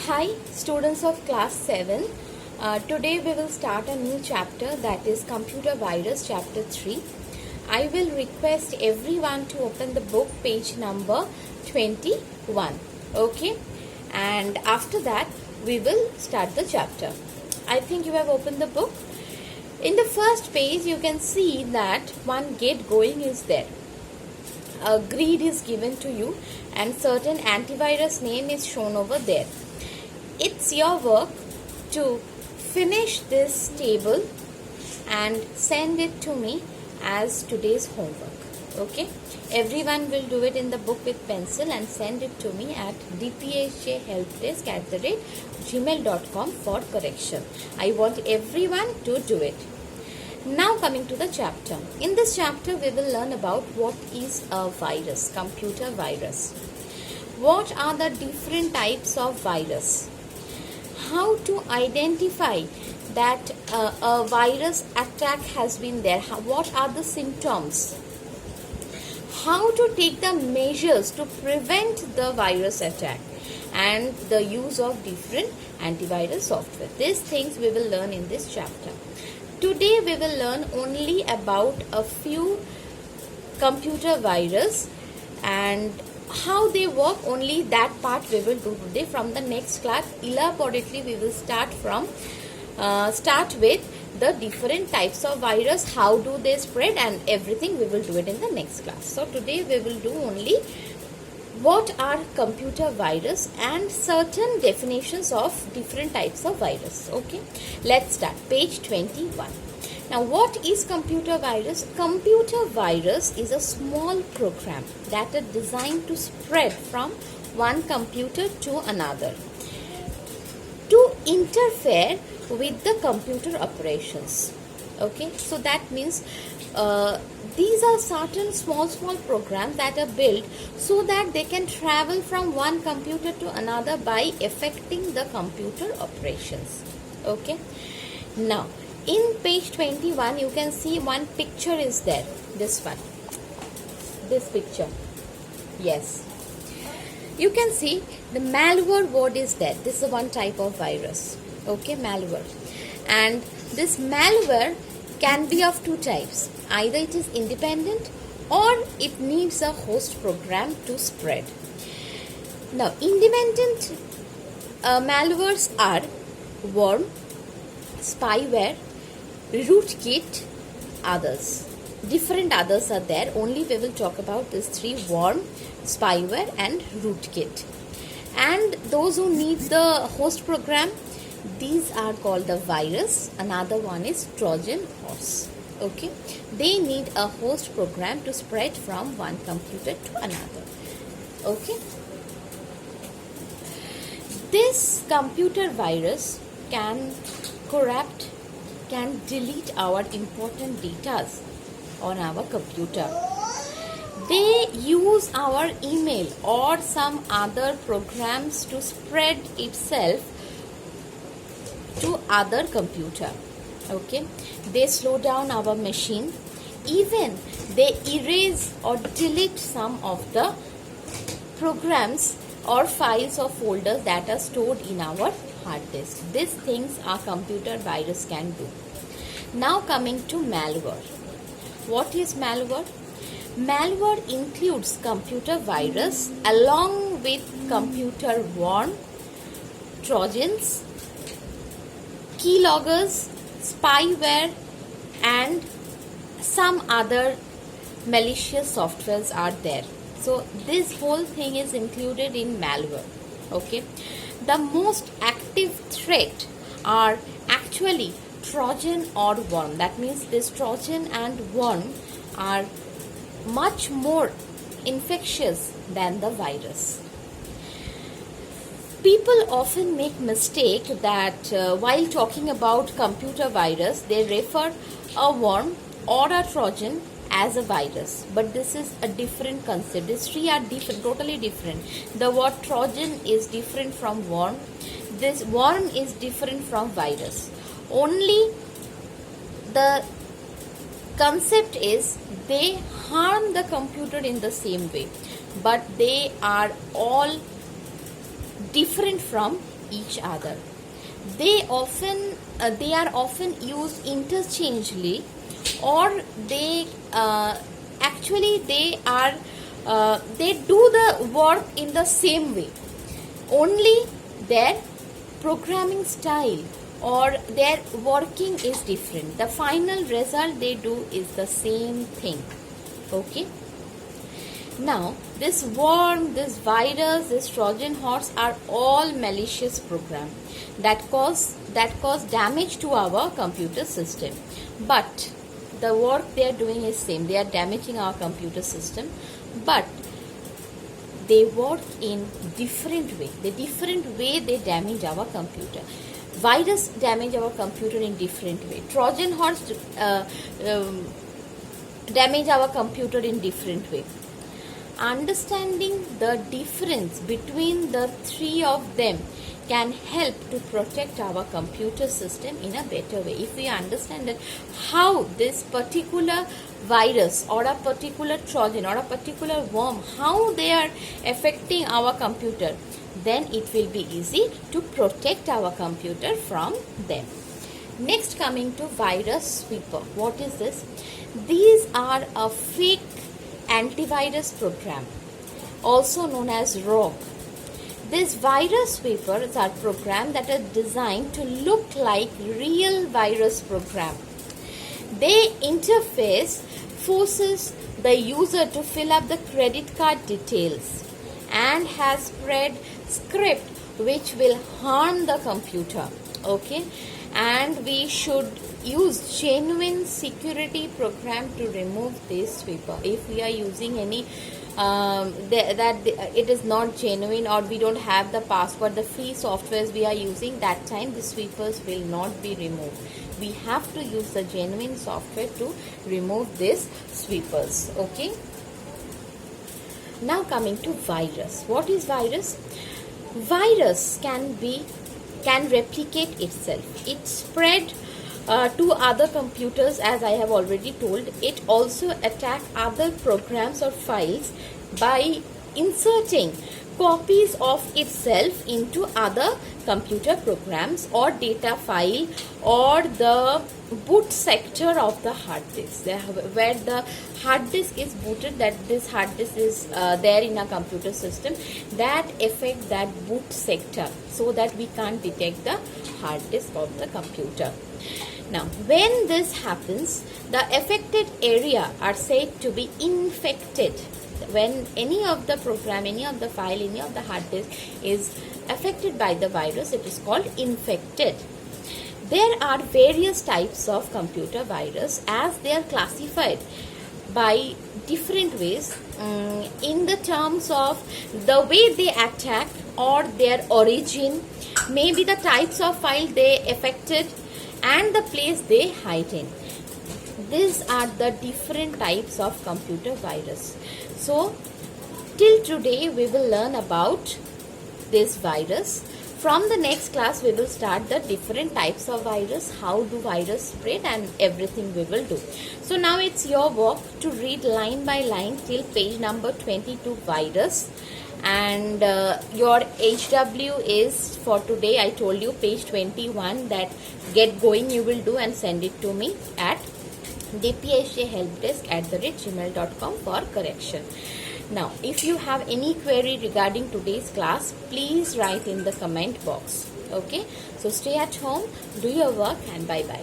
Hi students of class 7. Today we will start a new chapter, that is computer virus chapter 3. I will request everyone to open the book page number 21. Okay, and after that we will start the chapter. I think you have opened the book. In the first page you can see that one get going is there. A grid is given to you and certain antivirus name is shown over there. It's your work to finish this table and send it to me as today's homework. Okay, everyone will do it in the book with pencil and send it to me at dphjhelpdesk@gmail.com for correction. I want everyone to do it. Now coming to the chapter. In this chapter we will learn about what is a virus, computer virus. What are the different types of virus? How to identify that a virus attack has been there? What are the symptoms? How to take the measures to prevent the virus attack? And the use of different antivirus software. These things we will learn in this chapter. Today we will learn only about a few computer virus and how they work. Only that part we will do today. From the next class elaborately we will start with the different types of virus, how do they spread, and everything we will do it in the next class. So today we will do only what are computer virus and certain definitions of different types of virus. Okay, let's start. Page 21. Now, what is computer virus? Computer virus is a small program that is designed to spread from one computer to another to interfere with the computer operations. Okay, so that means these are certain small programs that are built so that they can travel from one computer to another by affecting the computer operations. Okay, now in page 21 you can see one picture is there. This picture, yes, you can see the malware word is there. This is one type of virus. Okay, malware. And this malware can be of two types. Either it is independent or it needs a host program to spread. Now, independent malwares are worm, spyware, rootkit, others. Different others are there. Only we will talk about these three: worm, spyware and rootkit. And those who need the host program, these are called the virus. Another one is Trojan horse. Okay, they need a host program to spread from one computer to another. Okay, this computer virus can corrupt, can delete our important data on our computer. They use our email or some other programs to spread itself to other computer. Okay, they slow down our machine. Even they erase or delete some of the programs or files or folders that are stored in our hard disk. These things our computer virus can do. Now coming to malware. What is malware? Malware includes computer virus along with computer worm, trojans, keyloggers, spyware and some other malicious softwares are there. So this whole thing is included in malware. Okay, the most active threat are actually Trojan or worm. That means this Trojan and worm are much more infectious than the virus. People often make mistake that while talking about computer virus, they refer a worm or a Trojan as a virus. But this is a different concept. These three are different, totally different. The word Trojan is different from worm. This worm is different from virus. Only the concept is they harm the computer in the same way, but they are all different from each other. They are often used interchangeably, or they do the work in the same way, only their programming style or their working is different. The final result they do is the same thing. Okay. Now, this worm, this virus, this Trojan horse are all malicious programs that cause damage to our computer system. But the work they are doing is same. They are damaging our computer system, but they work in different way. The different way they damage our computer. Virus damage our computer in different way. Trojan horse damage our computer in different way. Understanding the difference between the three of them can help to protect our computer system in a better way. If we understand that how this particular virus or a particular Trojan or a particular worm, how they are affecting our computer, then it will be easy to protect our computer from them. Next, coming to virus sweeper. What is this? These are a fake antivirus program, also known as rogue. These virus sweepers are programs that are designed to look like real virus program. Their interface forces the user to fill up the credit card details and has spread script which will harm the computer. Okay, and we should use genuine security program to remove this sweeper. If we are using any it is not genuine, or we don't have the password, the free softwares we are using, that time the sweepers will not be removed. We have to use the genuine software to remove these sweepers. Okay. Now coming to virus. What is virus? Virus can replicate itself. It spread to other computers, as I have already told. It also attack other programs or files by inserting copies of itself into other computer programs or data file or the boot sector of the hard disk, where the hard disk is booted, that this hard disk is there in a computer system, that affect that boot sector, so that we can't detect the hard disk of the computer. Now, when this happens, the affected area are said to be infected. When any of the program, any of the file, any of the hard disk is affected by the virus, it is called infected. There are various types of computer virus, as they are classified by different ways in the terms of the way they attack or their origin, maybe the types of file they affected, and the place they hide in. These are the different types of computer virus. So, till today we will learn about this virus. From the next class we will start the different types of virus, how do virus spread, and everything we will do. So now it's your work to read line by line till page number 22, virus. And your HW is for today, I told you, page 21, that get going you will do and send it to me at dphjhelpdesk@gmail.com for correction. Now, if you have any query regarding today's class, please write in the comment box. Okay, so stay at home, do your work, and bye bye.